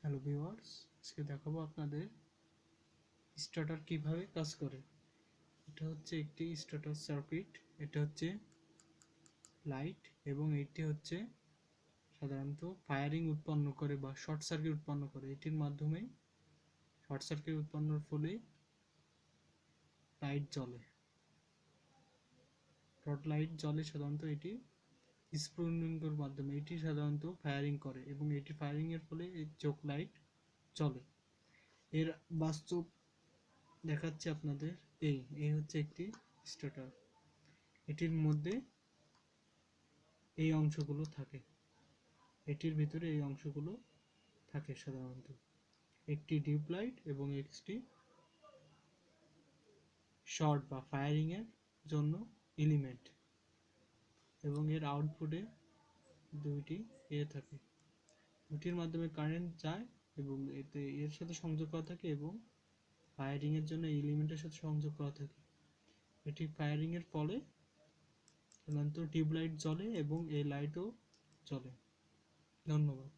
Hello viewers, আজকে দেখাবো আপনাদের স্টার্টার কিভাবে কাজ করে। এটা হচ্ছে একটি স্টার্টার সার্কিট। এটা হচ্ছে লাইট এবং এটি হচ্ছে সাধারণত ফায়ারিং উৎপন্ন করে বা শর্ট সার্কিট উৎপন্ন করে। এটির মাধ্যমে শর্ট সার্কিট উৎপন্নের ফলে লাইট জ্বলে। লাইট জ্বলে সাধারণত এটি স্প্রুনিংয়ের মাধ্যমে। এটি সাধারণত ফায়ারিং করে এবং এটি ফায়ারিং এর ফলে এই চোখ লাইট জ্বলে। এর বাস্তব দেখাচ্ছে আপনাদের। এই হচ্ছে একটি স্টার্টার। এটির মধ্যে এই অংশগুলো থাকে, এটির ভিতরে এই অংশগুলো থাকে সাধারণত। একটি ডিপ লাইট এবং একটি শর্ট বা ফায়ারিং এর জন্য এলিমেন্ট, এবং এর আউটপুটে দুইটি থাকে। দুটির মাধ্যমে কারেন্ট যায় এবং এতে এর সাথে সংযোগ করা থাকে এবং ফায়ারিং এর জন্য এলিমেন্টের সাথে সংযোগ করা থাকে। এটি ফায়ারিং এর ফলে সাধারণত টিউব লাইট জ্বলে এবং এই লাইটও জ্বলে। ধন্যবাদ।